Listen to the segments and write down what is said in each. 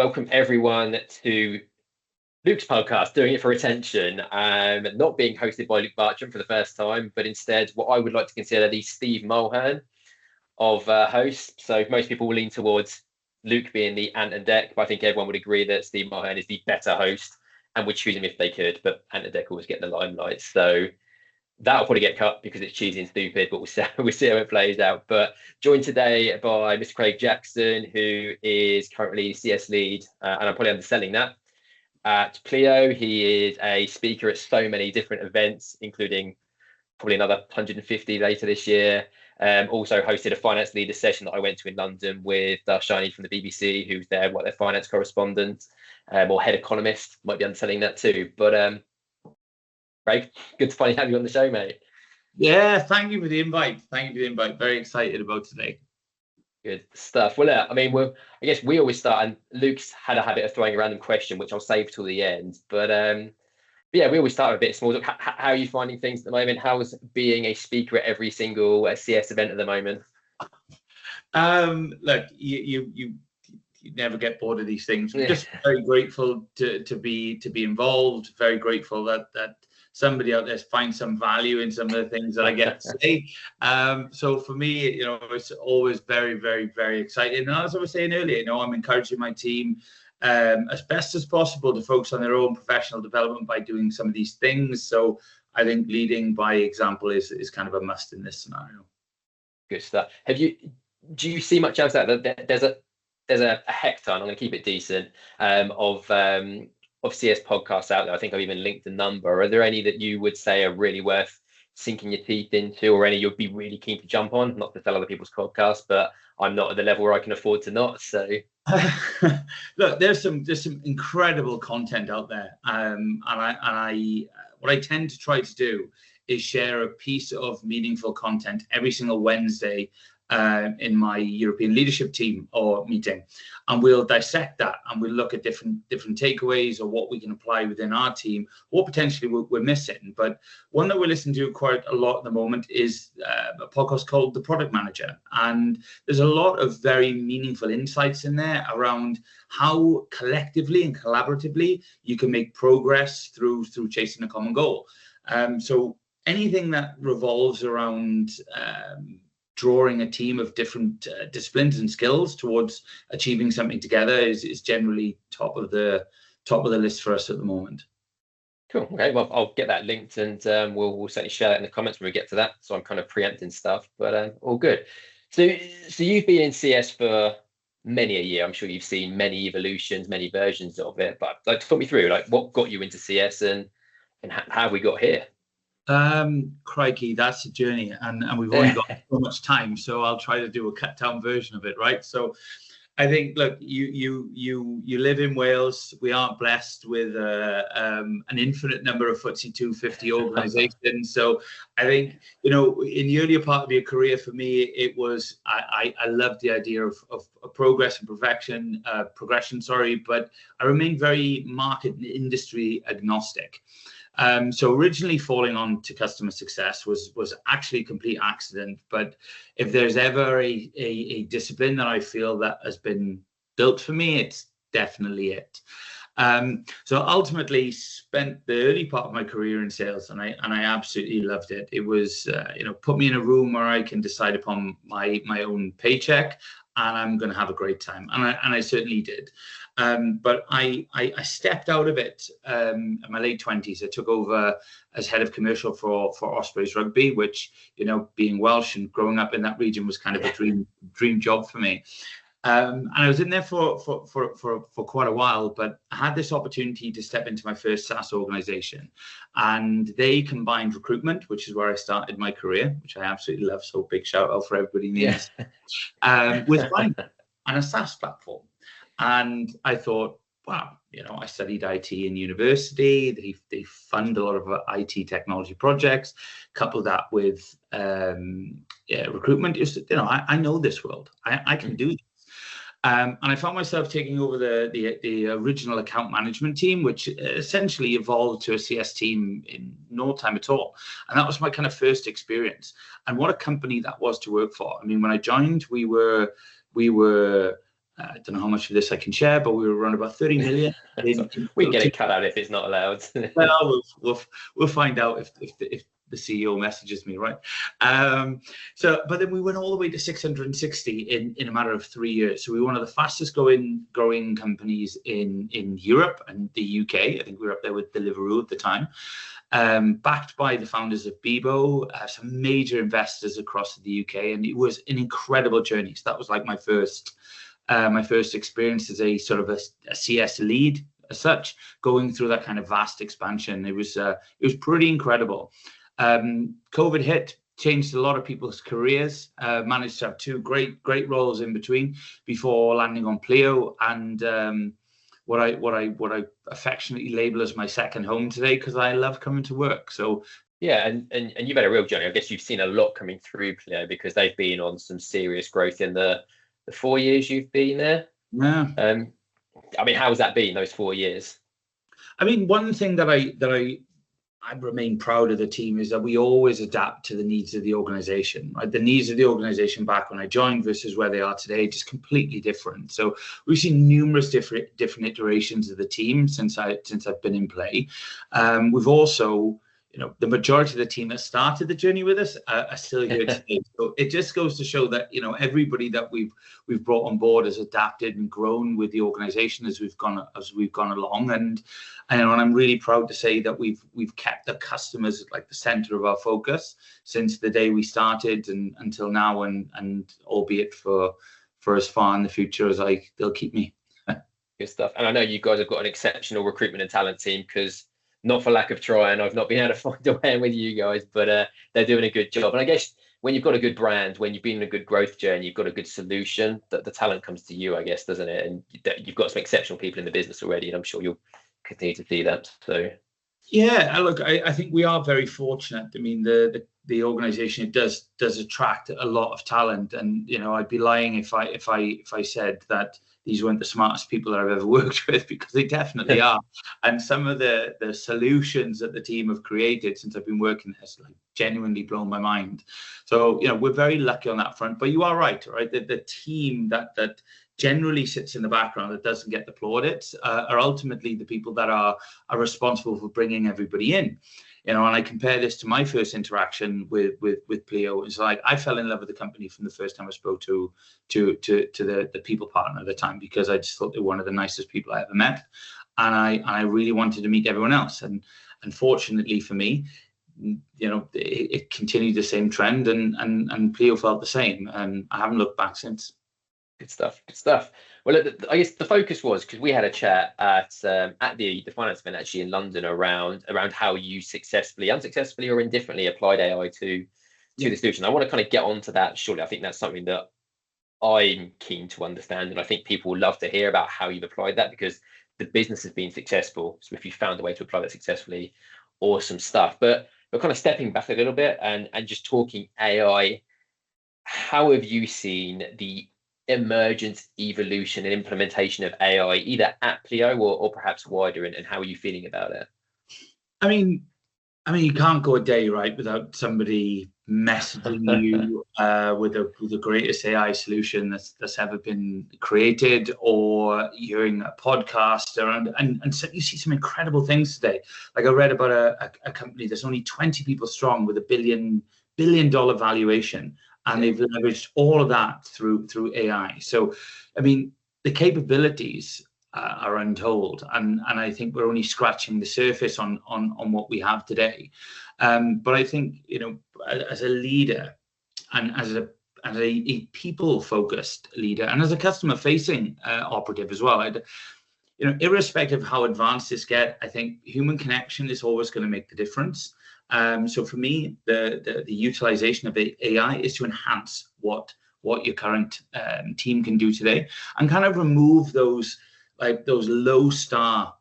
welcome everyone to Luke's podcast, Doing It for Attention, not being hosted by Luke Bartram for the first time, but instead what I would like to consider the Steve Mulhern of hosts. So most people will lean towards Luke being the Ant and Dec, but I think everyone would agree that Steve Mulhern is the better host and would choose him if they could, but Ant and Dec always get the limelight. So that'll probably get cut because it's cheesy and stupid, but we'll see how it plays out. But joined today by Mr. Craig Jackson, who is currently CS lead, and I'm probably underselling that, at PLEO. He is a speaker at so many different events, including probably another 150 later this year. Also hosted a finance leader session that I went to in London with Darshani from the BBC, who's their finance correspondent, or head economist. Might be underselling that too. But Craig, good to finally have you on the show, mate. Yeah, thank you for the invite. Very excited about today. Good stuff. Well, I mean, I guess we always start, and Luke's had a habit of throwing a random question, which I'll save till the end. But yeah, we always start with a bit small. How are you finding things at the moment? How's being a speaker at every single CS event at the moment? Look, you never get bored of these things. We're just very grateful to be involved. Very grateful that somebody out there finds some value in some of the things that I get to say. So for me, it's always very, very, very exciting. And as I was saying earlier, I'm encouraging my team as best as possible to focus on their own professional development by doing some of these things. So I think leading by example is kind of a must in this scenario. Good stuff. Do you see much else that there's a hectare, and I'm going to keep it decent, of CS podcasts out there? I think I've even linked a number. Are there any that you would say are really worth sinking your teeth into, or any you'd be really keen to jump on? Not to sell other people's podcasts, but I'm not at the level where I can afford to not. So look, there's some incredible content out there, and I what I tend to try to do is share a piece of meaningful content every single Wednesday in my European leadership team or meeting, and we'll dissect that and we'll look at different takeaways or what we can apply within our team, what potentially we're missing. But one that we're listening to quite a lot at the moment is a podcast called The Product Manager, and there's a lot of very meaningful insights in there around how collectively and collaboratively you can make progress through chasing a common goal. So anything that revolves around drawing a team of different disciplines and skills towards achieving something together is generally top of the list for us at the moment. Cool. Okay, well, I'll get that linked, and we'll certainly share that in the comments when we get to that. So I'm kind of preempting stuff, but all good. So you've been in CS for many a year. I'm sure you've seen many evolutions, many versions of it. But talk me through, what got you into CS and how we got here. Crikey, that's a journey, and we've only got so much time, so I'll try to do a cut down version of it, right? So I think, look, you live in Wales. We aren't blessed with an infinite number of FTSE 250 organizations. So I think, in the earlier part of your career, for me, it was, I loved the idea of progress and progression, but I remained very market and industry agnostic. So originally falling on to customer success was actually a complete accident. But if there's ever a discipline that I feel that has been built for me, it's definitely it. So ultimately spent the early part of my career in sales, and I absolutely loved it. It was, put me in a room where I can decide upon my own paycheck, and I'm going to have a great time. And I certainly did. But I stepped out of it in my late 20s. I took over as head of commercial for Ospreys Rugby, which, being Welsh and growing up in that region was kind of a dream job for me. And I was in there for quite a while, but I had this opportunity to step into my first SaaS organization, and they combined recruitment, which is where I started my career, which I absolutely love. So big shout out for everybody needs, with finance and a SaaS platform. And I thought, wow, I studied IT in university. They fund a lot of IT technology projects. Couple that with recruitment. I know this world. I can do this. And I found myself taking over the original account management team, which essentially evolved to a CS team in no time at all. And that was my kind of first experience. And what a company that was to work for. I mean, when I joined, we were I don't know how much of this I can share, but we were around about 30 million. We can get it cut out if it's not allowed. Well, we'll find out if the CEO messages me, right? But then we went all the way to 660 in a matter of 3 years. So we were one of the fastest growing companies in Europe and the UK. I think we were up there with Deliveroo at the time. Backed by the founders of Bebo, some major investors across the UK, and it was an incredible journey. So that was like my first experience as a sort of a CS lead as such, going through that kind of vast expansion. It was pretty incredible. COVID hit, changed a lot of people's careers. Managed to have two great roles in between before landing on PLEO and what I affectionately label as my second home today, because I love coming to work. So yeah, and you've had a real journey. I guess you've seen a lot coming through PLEO because they've been on some serious growth in the 4 years you've been there. Yeah. I mean, how has that been, those 4 years? I mean, one thing that I remain proud of the team is that we always adapt to the needs of the organization. Right? The needs of the organization back when I joined versus where they are today, just completely different. So we've seen numerous different iterations of the team since I've been in play. We've also, the majority of the team that started the journey with us are still here today. So it just goes to show that everybody that we've brought on board has adapted and grown with the organization as we've gone along. And I'm really proud to say that we've kept the customers at like the center of our focus since the day we started and until now, and albeit for as far in the future as they'll keep me. Good stuff. And I know you guys have got an exceptional recruitment and talent team, because not for lack of trying, I've not been able to find a way with you guys, but they're doing a good job. And I guess when you've got a good brand, when you've been in a good growth journey, you've got a good solution, that the talent comes to you, I guess, doesn't it? And you've got some exceptional people in the business already, and I'm sure you'll continue to see that. So yeah, look, I think we are very fortunate. I mean, the organization, it does attract a lot of talent, and I'd be lying if I said that these weren't the smartest people that I've ever worked with, because they definitely are. And some of the solutions that the team have created since I've been working has like genuinely blown my mind. So we're very lucky on that front. But you are right? The team that generally sits in the background, that doesn't get the plaudits, are ultimately the people that are responsible for bringing everybody in. And I compare this to my first interaction with PLEO. It's like I fell in love with the company from the first time I spoke to the people partner at the time, because I just thought they were one of the nicest people I ever met, and I really wanted to meet everyone else. And unfortunately for me, it continued the same trend, and PLEO felt the same, and I haven't looked back since. Good stuff. Well, I guess the focus was, because we had a chat at the finance event actually in London around how you successfully, unsuccessfully, or indifferently applied AI to the solution. I want to kind of get onto that shortly. I think that's something that I'm keen to understand, and I think people will love to hear about how you've applied that, because the business has been successful. So if you found a way to apply that successfully, awesome stuff. But we're kind of stepping back a little bit and just talking AI. How have you seen the emergence, evolution, and implementation of AI, either at PLEO or perhaps wider, and how are you feeling about it? I mean, you can't go a day without somebody messaging you with the greatest AI solution that's ever been created, or hearing a podcast around, and so you see some incredible things today. Like I read about a company that's only 20 people strong with $1 billion valuation. And they've leveraged all of that through AI. So, I mean, the capabilities are untold, and I think we're only scratching the surface on what we have today. But I think as a leader, and as a people-focused leader, and as a customer-facing operative as well, irrespective of how advanced this gets, I think human connection is always going to make the difference. So for me, the utilization of AI is to enhance what your current team can do today, and kind of remove those low star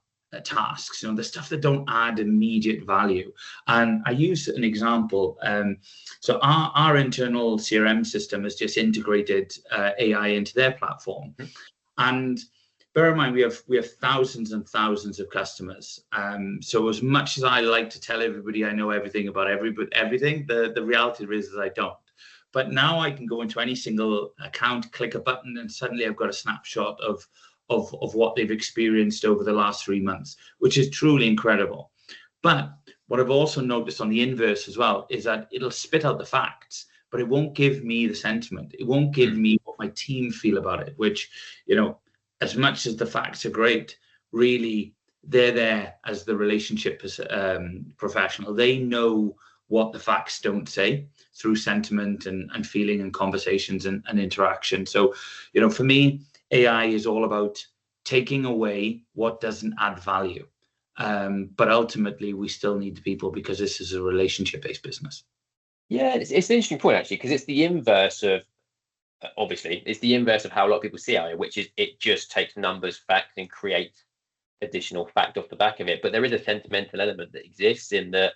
tasks, the stuff that don't add immediate value. And I use an example. So our internal CRM system has just integrated AI into their platform, and bear in mind, we have thousands and thousands of customers. So as much as I like to tell everybody I know everything about everything, the reality is I don't. But now I can go into any single account, click a button, and suddenly I've got a snapshot of what they've experienced over the last 3 months, which is truly incredible. But what I've also noticed on the inverse as well is that it'll spit out the facts, but it won't give me the sentiment. It won't give me what my team feel about it, which, as much as the facts are great, really, they're there as the relationship professional. They know what the facts don't say through sentiment and feeling and conversations and interaction. So, for me, AI is all about taking away what doesn't add value. But ultimately, we still need the people because this is a relationship-based business. Yeah, it's an interesting point, actually, because it's the inverse of, obviously, it's the inverse of how a lot of people see AI, which is it just takes numbers, facts, and creates additional fact off the back of it. But there is a sentimental element that exists in that,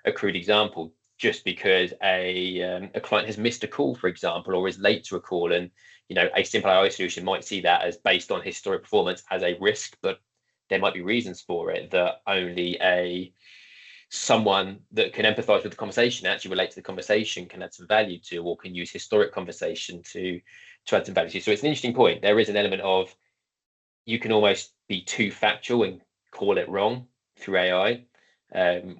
a crude example, just because a client has missed a call, for example, or is late to a call, and a simple AI solution might see that as based on historic performance as a risk, but there might be reasons for it that only someone that can empathize with the conversation, actually relate to the conversation, can add some value to, or can use historic conversation to add some value to. So it's an interesting point. There is an element of you can almost be too factual and call it wrong through AI,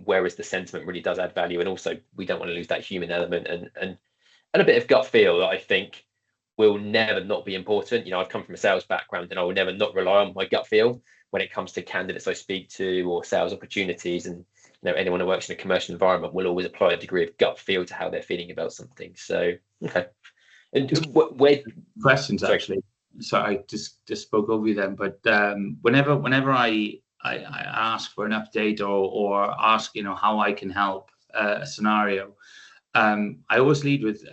whereas the sentiment really does add value. And also, we don't want to lose that human element and a bit of gut feel that I think will never not be important. I've come from a sales background, and I will never not rely on my gut feel when it comes to candidates I speak to or sales opportunities. And anyone who works in a commercial environment will always apply a degree of gut feel to how they're feeling about something. So, okay. And where questions actually? Sorry, I just spoke over you then. But whenever I ask for an update or ask, how I can help a scenario, I always lead with,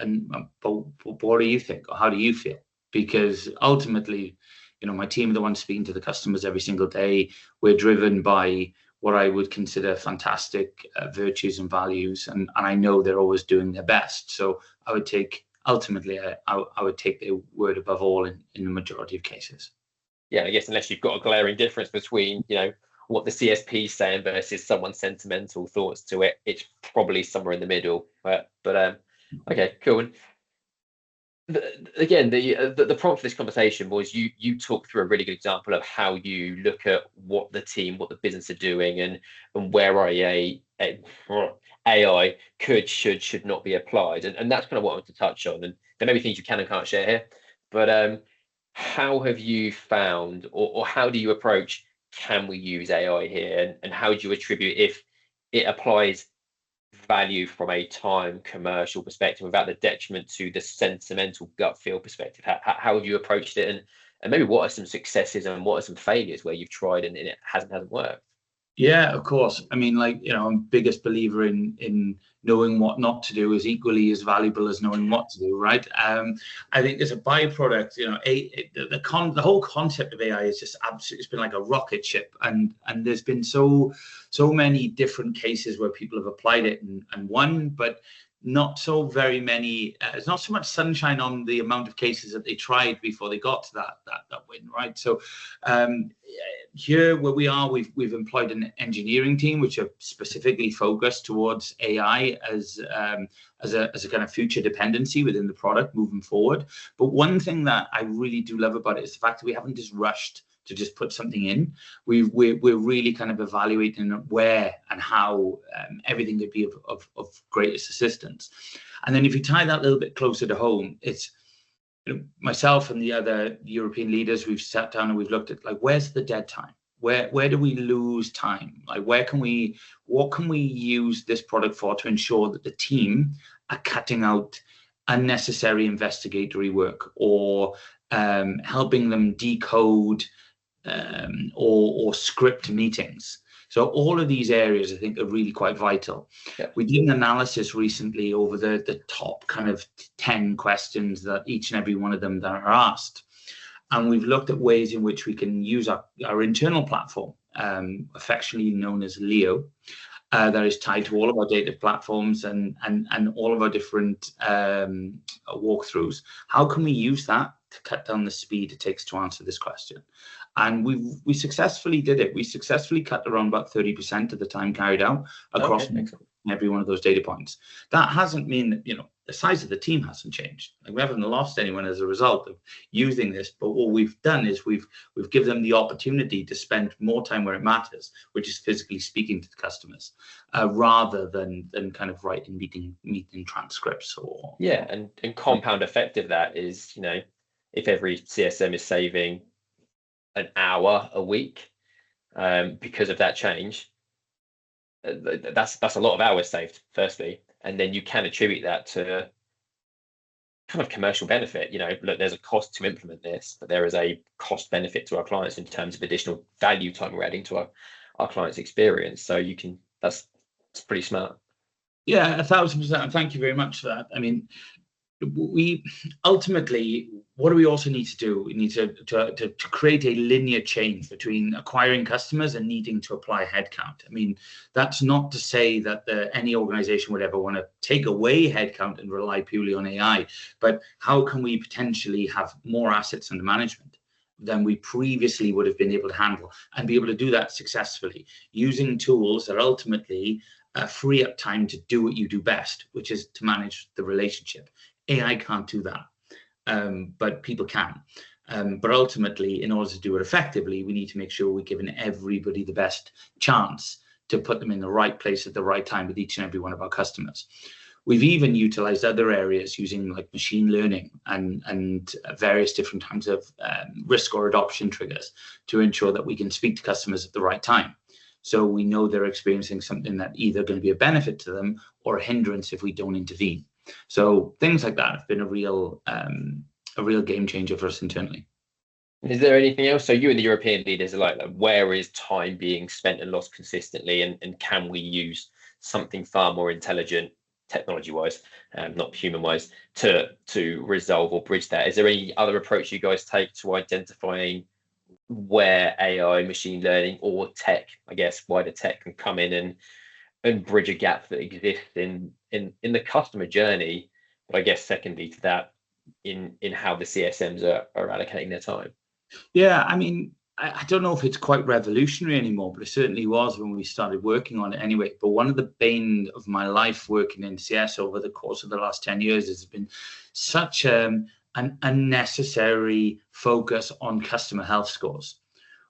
but what do you think, or how do you feel? Because ultimately, my team are the ones speaking to the customers every single day. We're driven by what I would consider fantastic virtues and values, and I know they're always doing their best. So I would take, ultimately, I would take their word above all in the majority of cases. Yeah, I guess unless you've got a glaring difference between, what the CSP is saying versus someone's sentimental thoughts to it, it's probably somewhere in the middle. But okay, cool. And again, the prompt for this conversation was you talked through a really good example of how you look at what the team, what the business are doing, and where AI should not be applied, and that's kind of what I want to touch on. And there may be things you can and can't share here, but how have you found, or how do you approach, can we use AI here, and how do you attribute if it applies value from a time commercial perspective without the detriment to the sentimental gut feel perspective? How have you approached it, and maybe what are some successes and what are some failures where you've tried and it hasn't worked? Yeah, of course. I mean, I'm biggest believer in knowing what not to do is equally as valuable as knowing what to do, right? I think as a byproduct, the whole concept of AI is just absolutely, it's been like a rocket ship, and there's been so many different cases where people have applied it and won, but not so very many. There's not so much sunshine on the amount of cases that they tried before they got to that win, right? So here where we are, we've employed an engineering team which are specifically focused towards AI as a kind of future dependency within the product moving forward. But one thing that I really do love about it is the fact that we haven't just rushed to just put something in. We're really kind of evaluating where and how everything could be of greatest assistance. And then if you tie that a little bit closer to home, it's myself and the other European leaders, we've sat down and we've looked at where's the dead time? Where do we lose time? What can we use this product for to ensure that the team are cutting out unnecessary investigatory work, or helping them decode or script meetings. So all of these areas, I think, are really quite vital. Yeah. We did an analysis recently over the top kind of 10 questions that each and every one of them that are asked. And we've looked at ways in which we can use our internal platform, affectionately known as PLEO, that is tied to all of our data platforms and all of our different walkthroughs. How can we use that to cut down the speed it takes to answer this question? And we successfully did it. We successfully cut around about 30% of the time carried out across every one of those data points. That hasn't mean that the size of the team hasn't changed. Like, we haven't lost anyone as a result of using this, but what we've done is we've given them the opportunity to spend more time where it matters, which is physically speaking to the customers, rather than kind of writing meeting transcripts or. Yeah, and compound effect of that is, if every CSM is saving an hour a week because of that change, that's a lot of hours saved, firstly, and then you can attribute that to kind of commercial benefit. Look, there's a cost to implement this, but there is a cost benefit to our clients in terms of additional value time we're adding to our clients' experience. So that's pretty smart. Yeah, 1,000%. Thank you very much for that. I mean, we ultimately, what do we also need to do? We need to create a linear chain between acquiring customers and needing to apply headcount. I mean, that's not to say that any organization would ever want to take away headcount and rely purely on AI, but how can we potentially have more assets under management than we previously would have been able to handle, and be able to do that successfully using tools that ultimately free up time to do what you do best, which is to manage the relationship. AI can't do that, but people can. But ultimately, in order to do it effectively, we need to make sure we're giving everybody the best chance to put them in the right place at the right time with each and every one of our customers. We've even utilized other areas using like machine learning and various different kinds of risk or adoption triggers to ensure that we can speak to customers at the right time. So we know they're experiencing something that either going to be a benefit to them or a hindrance if we don't intervene. So things like that have been a real game changer for us internally. Is there anything else? So you and the European leaders are like, where is time being spent and lost consistently, and can we use something far more intelligent, technology-wise, not human-wise, to resolve or bridge that? Is there any other approach you guys take to identifying where AI, machine learning, or tech, I guess wider tech, can come in and bridge a gap that exists in the customer journey, but I guess secondly to that, in how the CSMs are allocating their time? Yeah, I mean, I don't know if it's quite revolutionary anymore, but it certainly was when we started working on it anyway. But one of the bane of my life working in CS over the course of the last 10 years has been such an unnecessary focus on customer health scores,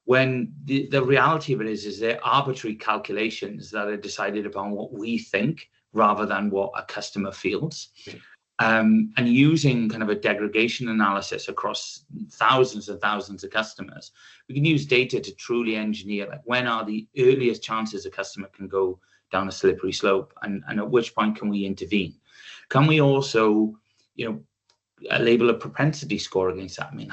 when the reality of it is they're arbitrary calculations that are decided upon what we think rather than what a customer feels. And using kind of a degradation analysis across thousands and thousands of customers, we can use data to truly engineer, like, when are the earliest chances a customer can go down a slippery slope, and at which point can we intervene? Can we also, label a propensity score against that? I mean,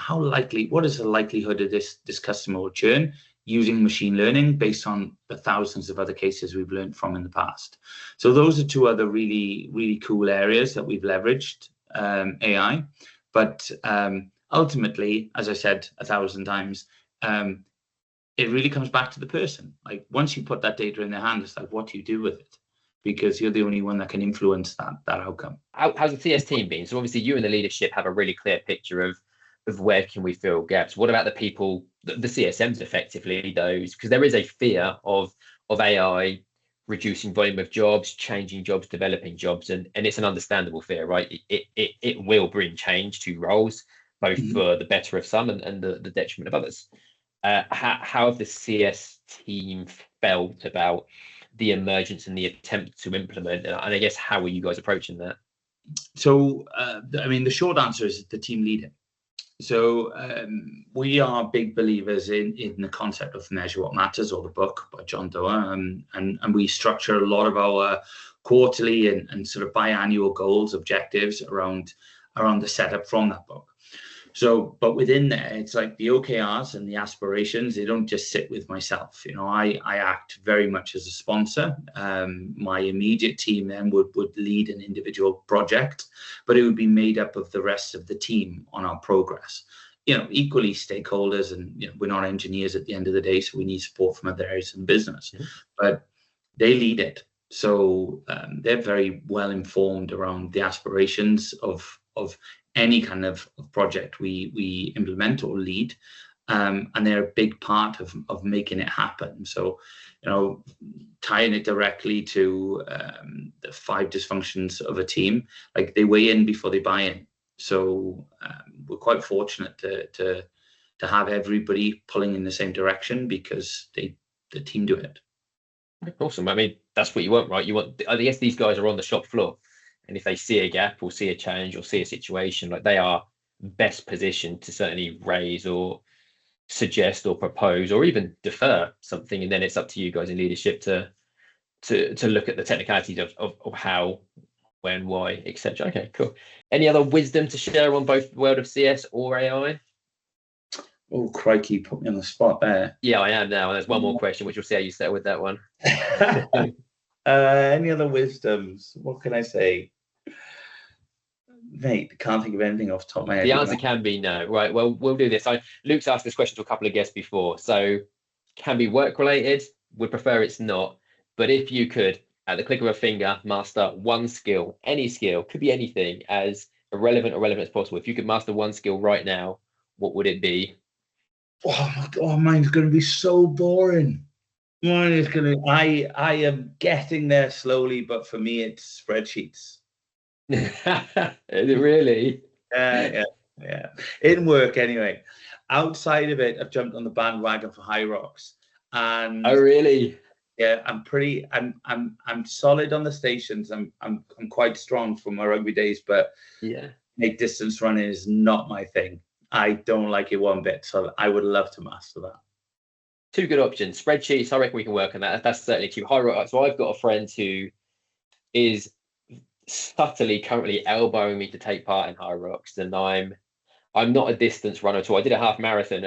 what is the likelihood of this customer will churn, using machine learning based on the thousands of other cases we've learned from in the past? So those are two other really, really cool areas that we've leveraged AI. But ultimately, as I said 1,000 times, it really comes back to the person. Like, once you put that data in their hand, it's like, what do you do with it? Because you're the only one that can influence that outcome. How's the CS team been? So obviously you and the leadership have a really clear picture of where can we fill gaps. What about the people, the CSMs effectively, those, because there is a fear of AI reducing volume of jobs, changing jobs, developing jobs, and it's an understandable fear, right? It will bring change to roles, both for the better of some and the detriment of others. How have the CS team felt about the emergence and the attempt to implement, and I guess how are you guys approaching that? So I mean, the short answer is the team lead it. So we are big believers in the concept of Measure What Matters, or the book by John Doerr, and we structure a lot of our quarterly and sort of biannual goals, objectives around the setup from that book. So, but within there, it's like the OKRs and the aspirations, they don't just sit with myself. I act very much as a sponsor. My immediate team then would lead an individual project, but it would be made up of the rest of the team on our progress. Equally stakeholders, and we're not engineers at the end of the day, so we need support from other areas of the business, but they lead it. So they're very well informed around the aspirations of any kind of project we implement or lead. and they're a big part of making it happen. So, tying it directly to the 5 dysfunctions of a team, like they weigh in before they buy in. So we're quite fortunate to have everybody pulling in the same direction because the team do it. Awesome. I mean, that's what you want, right? I guess these guys are on the shop floor, and if they see a gap or see a challenge or see a situation, like they are best positioned to certainly raise or suggest or propose or even defer something, and then it's up to you guys in leadership to look at the technicalities of how, when, why, etc. Okay, cool. Any other wisdom to share on both the world of CS or AI? Oh, crikey, put me on the spot there. Yeah, I am now. And there's one more question, which we'll see how you settle with that one. Any other wisdoms? What can I say? Mate, can't think of anything off the top of my head. The answer can be no. Right, well, we'll do this. Luke's asked this question to a couple of guests before. So can be work-related. Would prefer it's not. But if you could, at the click of a finger, master one skill, any skill, could be anything, as irrelevant or relevant as possible. If you could master one skill right now, what would it be? Oh my God, mine's going to be so boring. Mine is going to. I am getting there slowly, but for me, it's spreadsheets. Is it really? Yeah. In work, anyway. Outside of it, I've jumped on the bandwagon for High Rocks, and oh, really? Yeah, I'm solid on the stations. I'm quite strong from my rugby days, but yeah, distance running is not my thing. I don't like it one bit, so I would love to master that. 2 good options. Spreadsheets, I reckon we can work on that. That's certainly 2. High Rock. So I've got a friend who is subtly currently elbowing me to take part in High Rocks, and I'm not a distance runner at all. I did a half marathon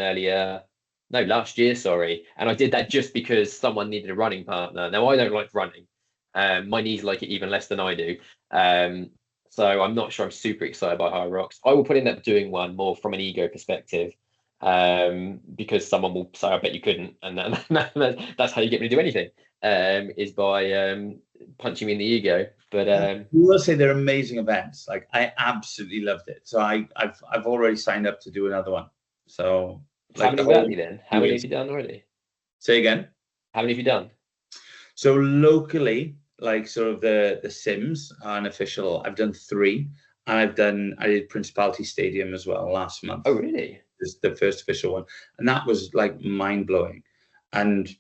last year, sorry, and I did that just because someone needed a running partner. Now I don't like running. My knees like it even less than I do. So I'm not sure I'm super excited by High Rocks. I will put in that doing one more from an ego perspective, because someone will say, I bet you couldn't. And that's how you get me to do anything, is by punching me in the ego. But we will say they're amazing events. Like, I absolutely loved it. So I've already signed up to do another one. So how many were you then? How many have you done already? Say again? How many have you done? So locally, like sort of the Sims unofficial, I've done 3, and I did Principality Stadium as well last month. Oh, really? It's the first official one, and that was like mind blowing. And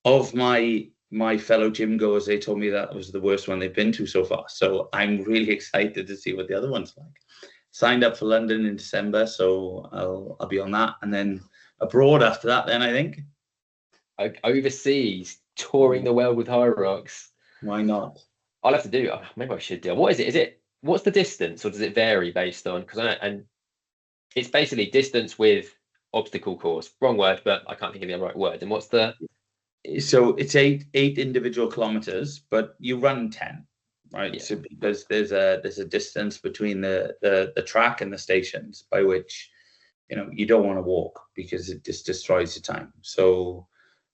of my fellow gym goers, they told me that was the worst one they've been to so far. So I'm really excited to see what the other one's like. Signed up for London in December, so I'll be on that, and then abroad after that. Then I think overseas, touring the world with High Rocks. Why not? I'll have to do. Maybe I should do. What is it? What's the distance, or does it vary based on? And it's basically distance with obstacle course. Wrong word, but I can't think of the right word. And what's the? So it's eight individual kilometers, but you run 10, right? Yeah. So because there's a distance between the track and the stations, by which you don't want to walk because it just destroys your time. So,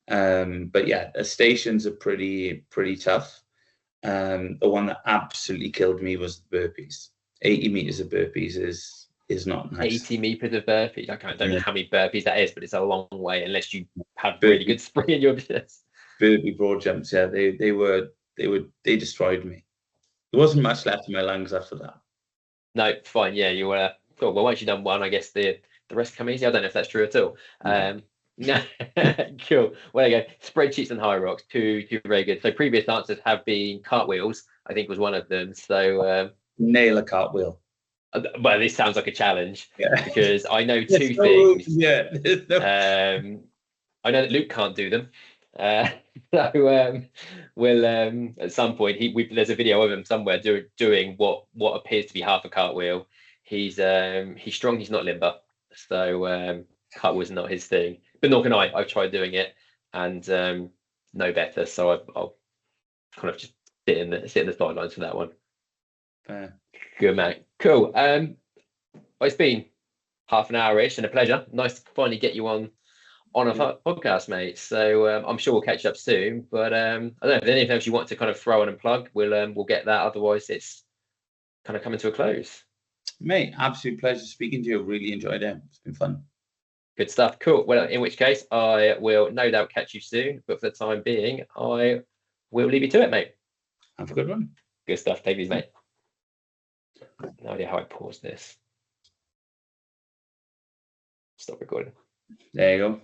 but yeah, the stations are pretty tough. The one that absolutely killed me was the burpees. 80 meters of burpees is not nice. 80 meters of burpees. I don't know how many burpees that is, but it's a long way unless you have really good spring in your business. Burpee broad jumps, yeah, they destroyed me. There wasn't much left in my lungs after that. No, fine, yeah, you were cool. Well, once you've done one, I guess the rest come easy. I don't know if that's true at all. No, cool. Well, there you go. Spreadsheets and High Rocks, two very good. So previous answers have been cartwheels, I think was one of them. So nail a cartwheel. Well, this sounds like a challenge, because I know 2 things. I know that Luke can't do them. So we'll at some point there's a video of him somewhere doing what appears to be half a cartwheel. He's strong, he's not limber. So cartwheel's not his thing. But nor can I. I've tried doing it and no better. So I'll kind of just sit in the sidelines for that one. Fair. Good, man. Cool. Well, it's been half an hour-ish and a pleasure. Nice to finally get you on a podcast, mate. So I'm sure we'll catch up soon. But I don't know if there's anything else you want to kind of throw on and plug. We'll get that. Otherwise, it's kind of coming to a close. Mate, absolute pleasure speaking to you. Really enjoyed it. It's been fun. Good stuff. Cool. Well, in which case, I will no doubt catch you soon. But for the time being, I will leave you to it, mate. Have a good one. Good stuff. Take it easy, mate. No idea how I pause this. Stop recording. There you go.